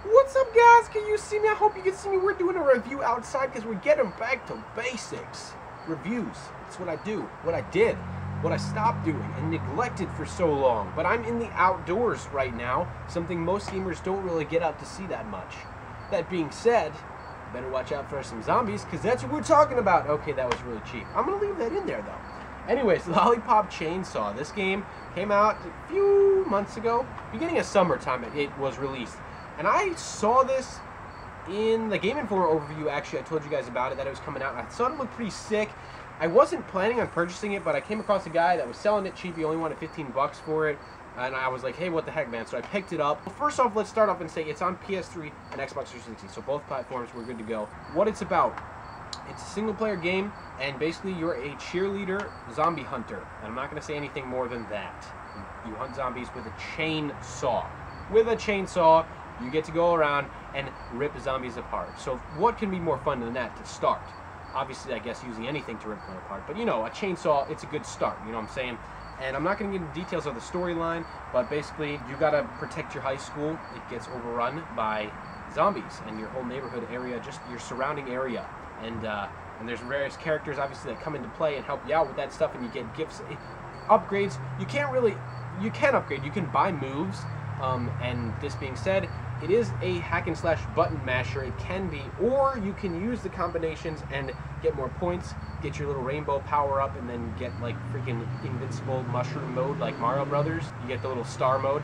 What's up, guys? Can you see me? I hope you can see me. We're doing a review outside because we're getting back to basics. Reviews. It's what I do, what I did, what I stopped doing and neglected for so long. But I'm in the outdoors right now, something most gamers don't really get out to see that much. That being said, better watch out for some zombies because that's what we're talking about. Okay, that was really cheap. I'm going to leave that in there, though. Anyways, Lollipop Chainsaw. This game came out a few months ago. Beginning of summertime, it was released. And I saw this in the Game Informer overview, actually. I told you guys about it, that it was coming out. I thought it looked pretty sick. I wasn't planning on purchasing it, but I came across a guy that was selling it cheap. He only wanted 15 bucks for it. And I was like, hey, what the heck, man? So I picked it up. Well, first off, let's start off and say it's on PS3 and Xbox 360. So both platforms, we're good to go. What it's about. It's a single-player game, and basically you're a cheerleader zombie hunter. And I'm not going to say anything more than that. You hunt zombies with a chainsaw. With a chainsaw, you get to go around and rip zombies apart. So what can be more fun than that to start? Obviously, I guess using anything to rip them apart. But, you know, a chainsaw, it's a good start. You know what I'm saying? And I'm not going to get into details of the storyline, but basically, you got to protect your high school. It gets overrun by zombies, and your whole neighborhood area, just your surrounding area. And there's various characters, obviously, that come into play and help you out with that stuff, and you get gifts, upgrades. You can upgrade. You can buy moves, and this being said, it is a hack and slash button masher. It can be, or you can use the combinations and get more points, get your little rainbow power up, and then get like freaking invincible mushroom mode like Mario Brothers. You get the little star mode,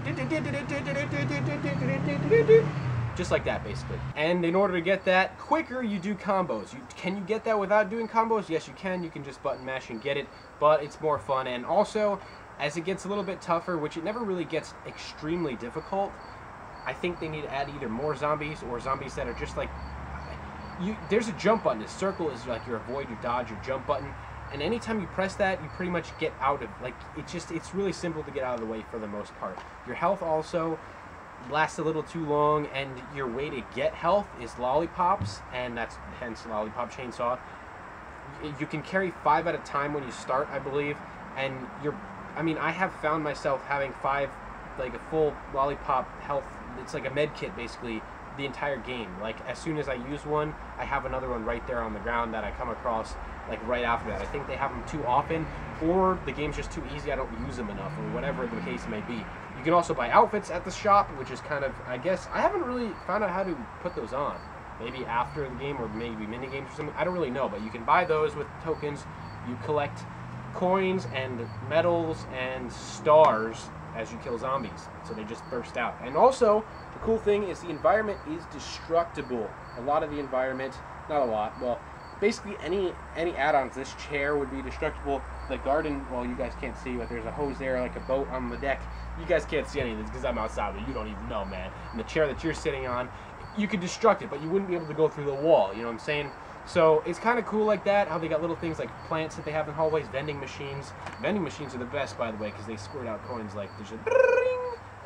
just like that basically. And in order to get that quicker, you do combos. Can you get that without doing combos? Yes, you can. You can just button mash and get it, but it's more fun. And also, as it gets a little bit tougher, which it never really gets extremely difficult, I think they need to add either more zombies or zombies that are just like, there's a jump button. The circle is like your avoid, your dodge, your jump button. And anytime you press that, you pretty much get out of, like, it's really simple to get out of the way for the most part. Your health also lasts a little too long, and your way to get health is lollipops, and that's hence Lollipop Chainsaw. You can carry 5 at a time when you start, I believe, and I have found myself having 5, like a full lollipop health. It's like a med kit basically the entire game. Like as soon as I use one, I have another one right there on the ground that I come across like right after that. I think they have them too often, or the game's just too easy, I don't use them enough, or whatever the case may be. You can also buy outfits at the shop, which is kind of, I guess, I haven't really found out how to put those on. Maybe after the game, or maybe mini games or something, I don't really know, but you can buy those with tokens. You collect coins and medals and stars as you kill zombies, so they just burst out. And also, the cool thing is the environment is destructible. A lot of the environment, not a lot, well, basically any add-ons. This chair would be destructible. The garden, well, you guys can't see, but there's a hose there, like a boat on the deck. You guys can't see any of this because I'm outside, but you don't even know, man. And the chair that you're sitting on, you could destruct it, but you wouldn't be able to go through the wall, you know what I'm saying? So it's kind of cool like that, how they got little things like plants that they have in hallways, vending machines. Vending machines are the best, by the way, because they squirt out coins like there's a...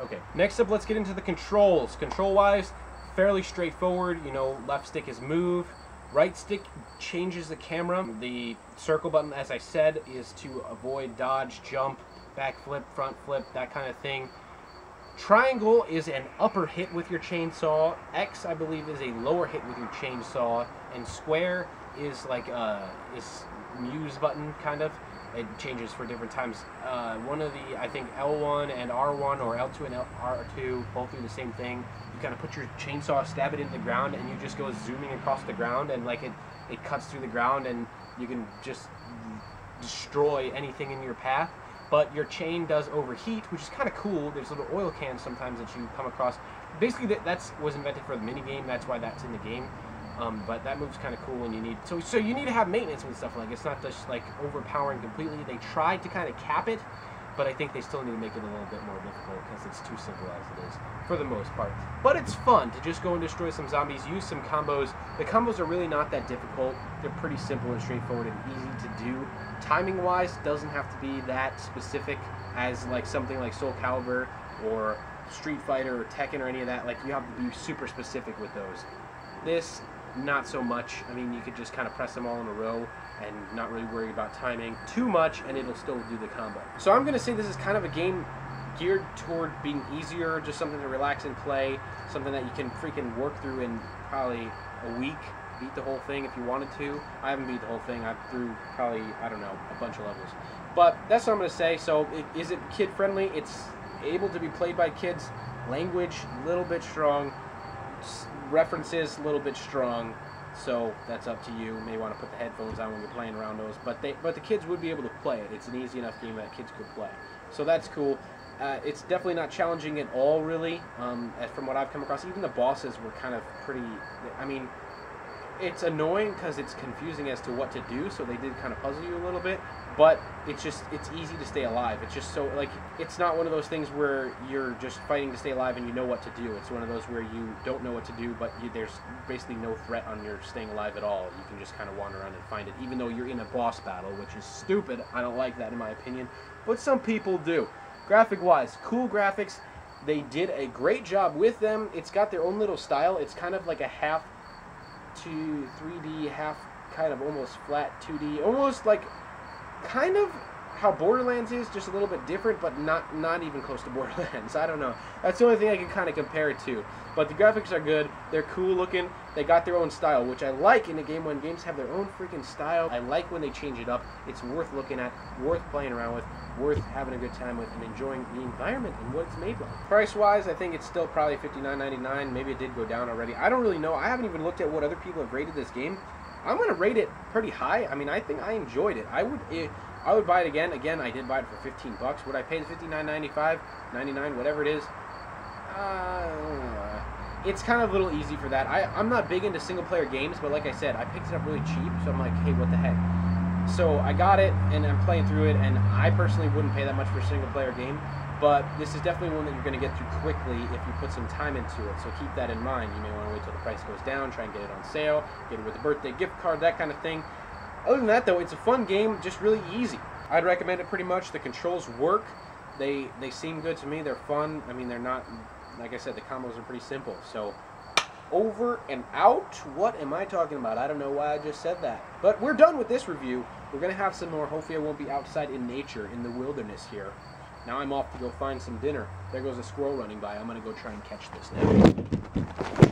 Okay, next up, let's get into the controls. Control-wise, fairly straightforward. You know, left stick is move. Right stick changes the camera. The circle button, as I said, is to avoid, dodge, jump, back flip, front flip, that kind of thing. Triangle is an upper hit with your chainsaw. X, I believe, is a lower hit with your chainsaw. And square is like is muse button, kind of. It changes for different times. One of the, I think, L1 and R1, or L2 and R2, both do the same thing. You kind of put your chainsaw, stab it into the ground, and you just go zooming across the ground, and like it cuts through the ground, and you can just destroy anything in your path. But your chain does overheat, which is kind of cool. There's little oil cans sometimes that you come across. Basically, that was invented for the mini game. That's why that's in the game. But that move's kind of cool when you need. So you need to have maintenance with stuff like it's not just like overpowering completely. They tried to kind of cap it, but I think they still need to make it a little bit more difficult because it's too simple as it is for the most part. But it's fun to just go and destroy some zombies, use some combos. The combos are really not that difficult. They're pretty simple and straightforward and easy to do. Timing wise, doesn't have to be that specific as like something like Soul Calibur or Street Fighter or Tekken or any of that. Like you have to be super specific with those. This, not so much. I mean, you could just kind of press them all in a row and not really worry about timing too much, and it'll still do the combo. So I'm going to say this is kind of a game geared toward being easier, just something to relax and play, something that you can freaking work through in probably a week, beat the whole thing if you wanted to. I haven't beat the whole thing. I've through probably, I don't know, a bunch of levels. But that's what I'm going to say. So is it kid-friendly? It's able to be played by kids. Language, a little bit strong. References, a little bit strong. So that's up to you. You may want to put the headphones on when you're playing around those. But the kids would be able to play it. It's an easy enough game that kids could play. So that's cool. It's definitely not challenging at all, really. From what I've come across, even the bosses were kind of pretty... I mean, it's annoying because it's confusing as to what to do, so they did kind of puzzle you a little bit. But it's easy to stay alive. It's just so, like, it's not one of those things where you're just fighting to stay alive and you know what to do. It's one of those where you don't know what to do, but there's basically no threat on your staying alive at all. You can just kind of wander around and find it, even though you're in a boss battle, which is stupid. I don't like that in my opinion, but some people do. Graphic-wise, cool graphics. They did a great job with them. It's got their own little style. It's kind of like a half to 3D, half kind of almost flat 2D, almost like kind of how Borderlands is, just a little bit different, but not even close to Borderlands. I don't know. That's the only thing I can kind of compare it to. But the graphics are good. They're cool looking. They got their own style, which I like in a game when games have their own freaking style. I like when they change it up. It's worth looking at, worth playing around with, worth having a good time with, and enjoying the environment and what it's made like. Price-wise, I think it's still probably $59.99. Maybe it did go down already. I don't really know. I haven't even looked at what other people have rated this game. I'm going to rate it pretty high. I mean, I think I enjoyed it. I would buy it again. Again, I did buy it for 15 bucks. Would I pay the $59.95, $99, whatever it is? It's kind of a little easy for that. I'm not big into single-player games, but like I said, I picked it up really cheap, so I'm like, hey, what the heck? So I got it, and I'm playing through it, and I personally wouldn't pay that much for a single-player game, but this is definitely one that you're going to get through quickly if you put some time into it, so keep that in mind. You may want to wait till the price goes down, try and get it on sale, get it with a birthday gift card, that kind of thing. Other than that, though, it's a fun game, just really easy. I'd recommend it pretty much. The controls work. They seem good to me. They're fun. I mean, they're not, like I said, the combos are pretty simple. So, over and out. What am I talking about? I don't know why I just said that. But we're done with this review. We're going to have some more. Hopefully I won't be outside in nature, in the wilderness here. Now I'm off to go find some dinner. There goes a squirrel running by. I'm going to go try and catch this now.